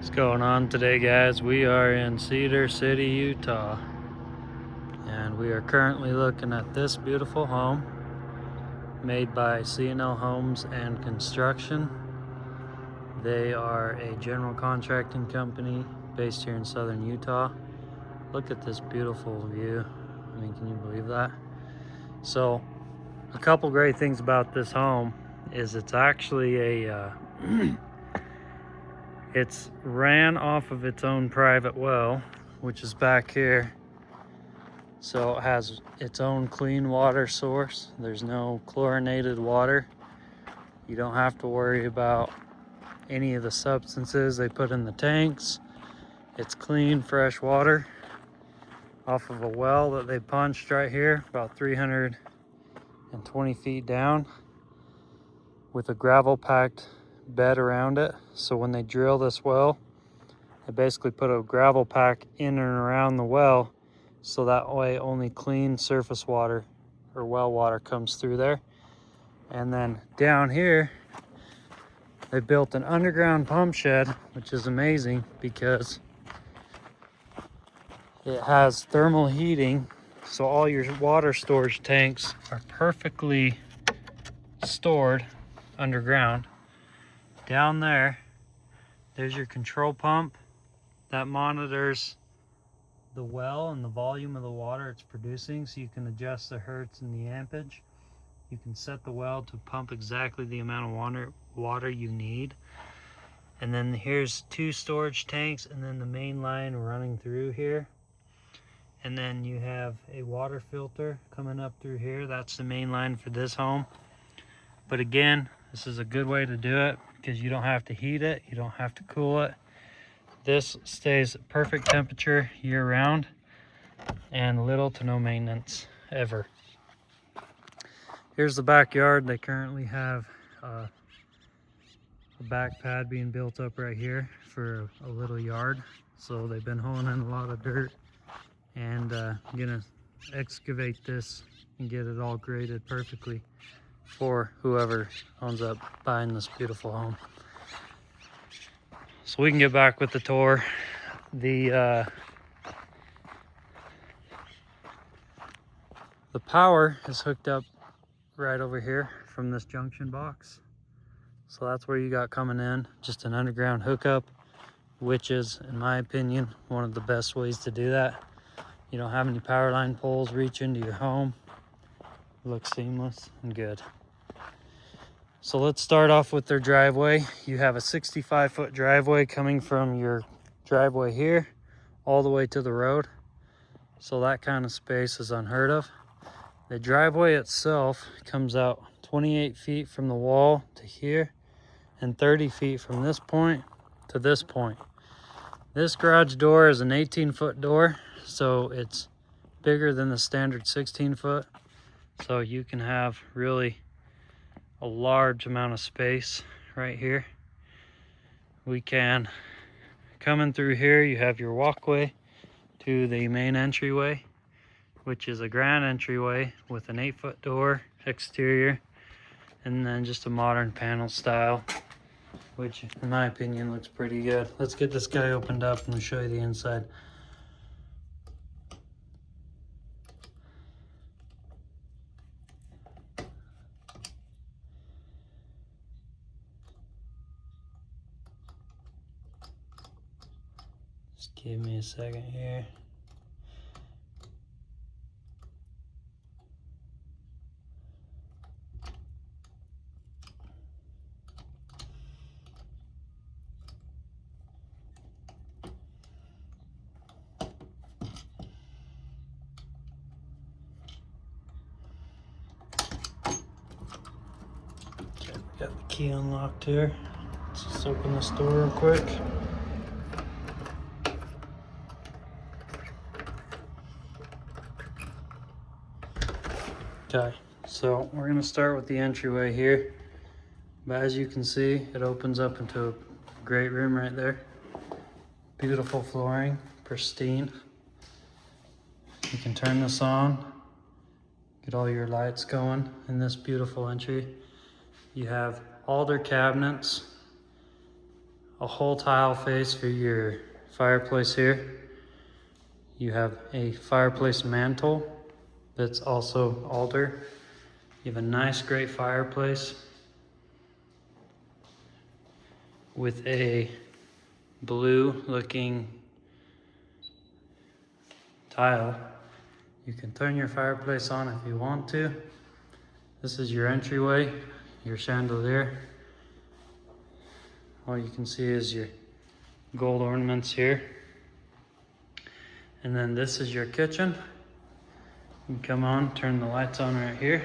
What's going on today, guys? We are in Cedar City, Utah, and we are currently looking at this beautiful home made by C&L Homes and Construction. They are a general contracting company based here in southern Utah. Look at this beautiful view. I mean, can you believe that? So a couple great things about this home is it's actually a it's ran off of its own private well, which is back here. So it has its own clean water source. There's no chlorinated water. You don't have to worry about any of the substances they put in the tanks. It's clean, fresh water off of a well that they punched right here, about 320 feet down, with a gravel packed bed around it. So when they drill this well, they basically put a gravel pack in and around the well, so that way only clean surface water or well water comes through there. And then down here, they built an underground pump shed, which is amazing because it has thermal heating. So all your water storage tanks are perfectly stored underground. Down there, there's your control pump that monitors the well and the volume of the water it's producing, so you can adjust the hertz and the ampage. You can set the well to pump exactly the amount of water you need. And then here's 2 storage tanks, and then the main line running through here. And then you have a water filter coming up through here. That's the main line for this home. But again, this is a good way to do it because you don't have to heat it, you don't have to cool it. This stays perfect temperature year round and little to no maintenance ever. Here's the backyard. They currently have a back pad being built up right here for a little yard. So they've been hauling in a lot of dirt and gonna excavate this and get it all graded perfectly for whoever ends up buying this beautiful home. So we can get back with the tour. The power is hooked up right over here from this junction box. So that's where you got coming in, just an underground hookup, which is, in my opinion, one of the best ways to do that. You don't have any power line poles reach into your home. It looks seamless and good. So let's start off with their driveway. You have a 65-foot driveway coming from your driveway here all the way to the road. So that kind of space is unheard of. The driveway itself comes out 28 feet from the wall to here and 30 feet from this point to this point. This garage door is an 18-foot door, so it's bigger than the standard 16-foot. So you can have really a large amount of space right here. We can come in through here. You have your walkway to the main entryway, which is a grand entryway with an 8-foot door exterior, and then just a modern panel style, which in my opinion looks pretty good. Let's get this guy opened up and we'll show you the inside. Just give me a second here. Okay, got the key unlocked here. Let's just open this door real quick. Okay, so we're gonna start with the entryway here. But as you can see, it opens up into a great room right there. Beautiful flooring, pristine. You can turn this on, get all your lights going in this beautiful entry. You have alder cabinets a whole tile face for your fireplace here. You have a fireplace mantle that's also alder. You have a nice, great fireplace with a blue looking tile. You can turn your fireplace on if you want to. This is your entryway, your chandelier. All you can see is your gold ornaments here. And then this is your kitchen. You come on, turn the lights on right here.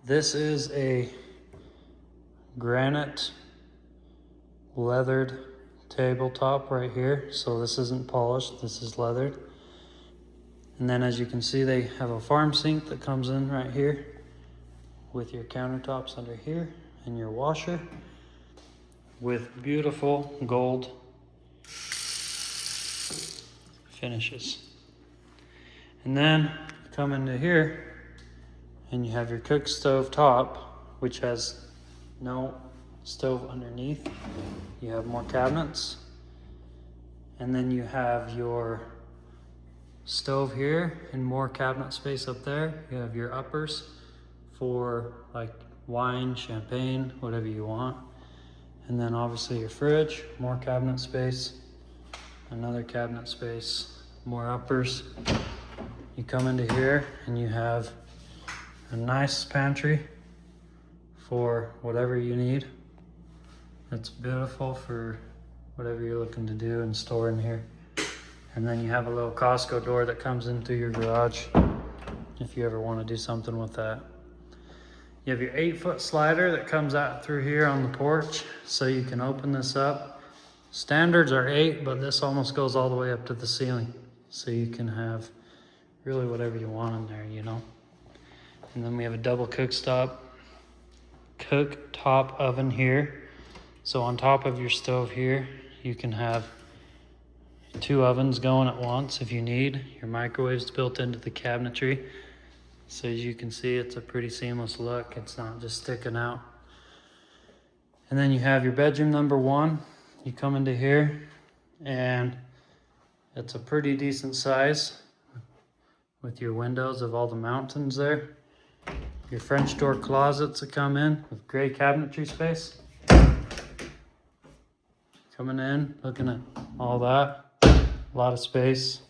This is a granite leathered tabletop right here. So this isn't polished, this is leathered. And then as you can see, they have a farm sink that comes in right here with your countertops under here and your washer with beautiful gold finishes. And then come into here and you have your cook stove top, which has no stove underneath. You have more cabinets. And then you have your stove here and more cabinet space up there. You have your uppers for like wine, champagne, whatever you want. And then obviously your fridge, more cabinet space, another cabinet space, more uppers. You come into here and you have a nice pantry for whatever you need. It's beautiful for whatever you're looking to do and store in here. And then you have a little Costco door that comes in through your garage if you ever want to do something with that. You have your 8-foot slider that comes out through here on the porch, so you can open this up. Standards are 8, but this almost goes all the way up to the ceiling. So you can have really whatever you want in there, you know. And then we have a double cooktop oven here. So on top of your stove here, you can have 2 ovens going at once if you need. Your microwave's built into the cabinetry. So as you can see, it's a pretty seamless look. It's not just sticking out. And then you have your bedroom number 1. You come into here and it's a pretty decent size with your windows of all the mountains there. Your French door closets that come in with great cabinetry space. Coming in, looking at all that. A lot of space,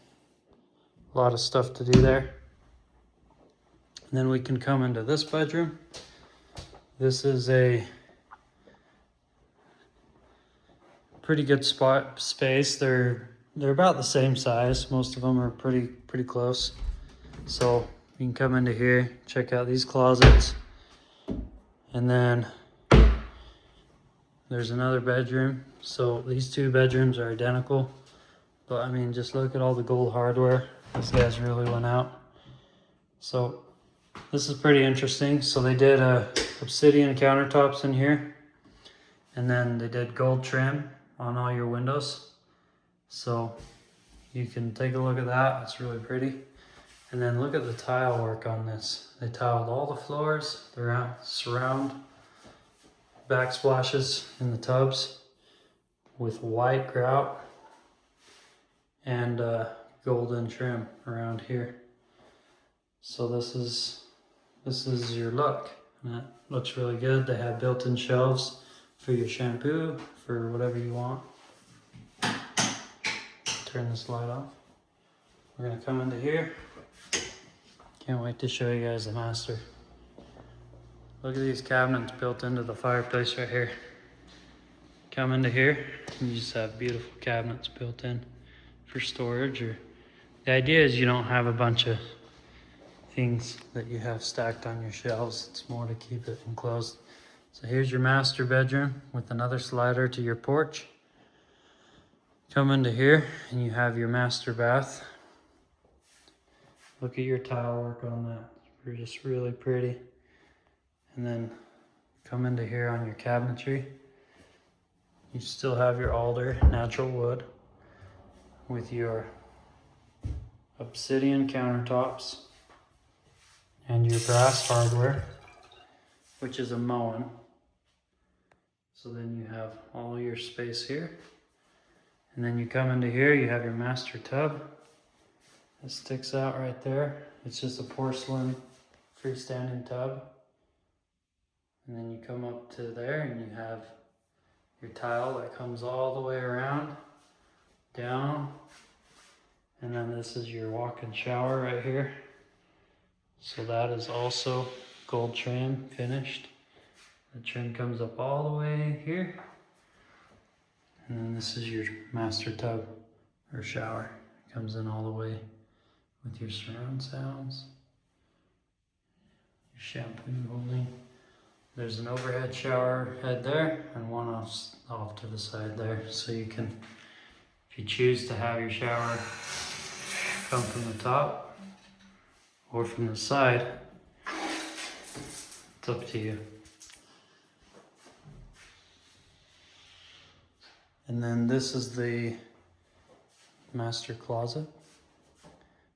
a lot of stuff to do there. And then we can come into this bedroom. This is a pretty good space. They're about the same size. Most of them are pretty close. So you can come into here, check out these closets. And then there's another bedroom. So these 2 bedrooms are identical. But I mean, just look at all the gold hardware. These guys really went out. So this is pretty interesting. So they did obsidian countertops in here. And then they did gold trim on all your windows. So you can take a look at that. It's really pretty. And then look at the tile work on this. They tiled all the floors, the surround backsplashes in the tubs with white grout and golden trim around here. So this is your look. And that looks really good. They have built-in shelves for your shampoo, for whatever you want. Turn this light off. We're gonna come into here. Can't wait to show you guys the master. Look at these cabinets built into the fireplace right here. Come into here, and you just have beautiful cabinets built in for storage. Or the idea is you don't have a bunch of things that you have stacked on your shelves. It's more to keep it enclosed. So here's your master bedroom with another slider to your porch. Come into here and you have your master bath. Look at your tile work on that. It's just really pretty. And then come into here on your cabinetry. You still have your alder natural wood with your obsidian countertops and your brass hardware, which is a Moen. So then you have all your space here. And then you come into here, you have your master tub. It sticks out right there. It's just a porcelain freestanding tub. And then you come up to there and you have your tile that comes all the way around, down. And then this is your walk-in shower right here. So that is also gold trim finished. The trim comes up all the way here. And then this is your master tub or shower. It comes in all the way with your surround sounds. Your shampoo holding. There's an overhead shower head there and one off to the side there. So you can, if you choose to have your shower come from the top or from the side, it's up to you. And then this is the master closet.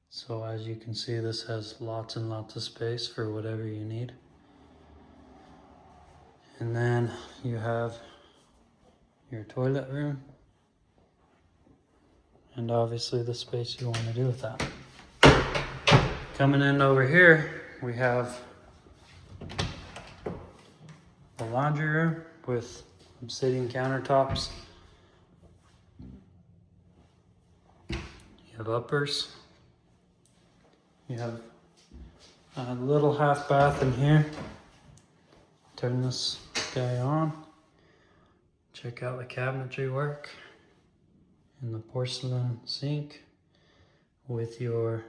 So as you can see, this has lots and lots of space for whatever you need. And then you have your toilet room. And obviously the space you want to do with that. Coming in over here, we have the laundry room with obsidian countertops. You have uppers. You have a little half bath in here. Turn this guy on. Check out the cabinetry work in the porcelain sink with your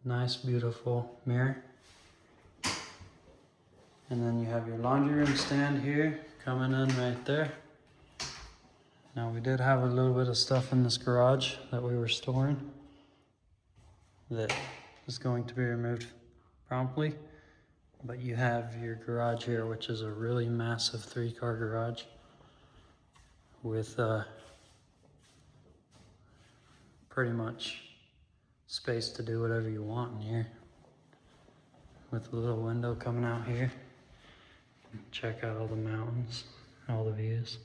nice beautiful mirror. And then you have your laundry room stand here coming in right there. Now we did have a little bit of stuff in this garage that we were storing that is going to be removed promptly. But you have your garage here, which is a really massive 3-car garage with pretty much space to do whatever you want in here. With a little window coming out here. Check out all the mountains, all the views.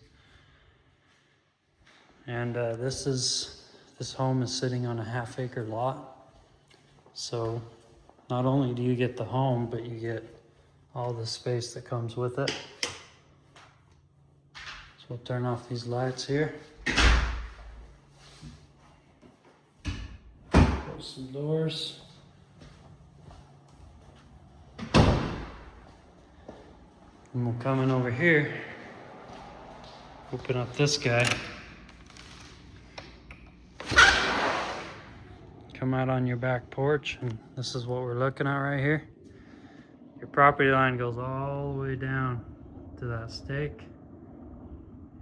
And this home is sitting on a half-acre lot. So not only do you get the home, but you get all the space that comes with it. So we'll turn off these lights here. Close some doors. And we'll come in over here, open up this guy. Come out on your back porch, and this is what we're looking at right here. Your property line goes all the way down to that stake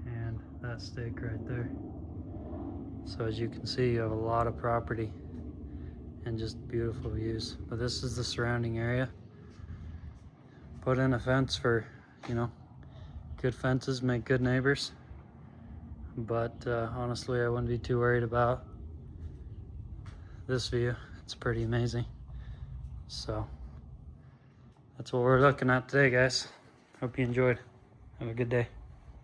and that stake right there. So as you can see, you have a lot of property and just beautiful views. But this is the surrounding area. Put in a fence for, you know, good fences make good neighbors. But honestly, I wouldn't be too worried about this view. It's pretty amazing. So that's what we're looking at today, guys. Hope you enjoyed. Have a good day.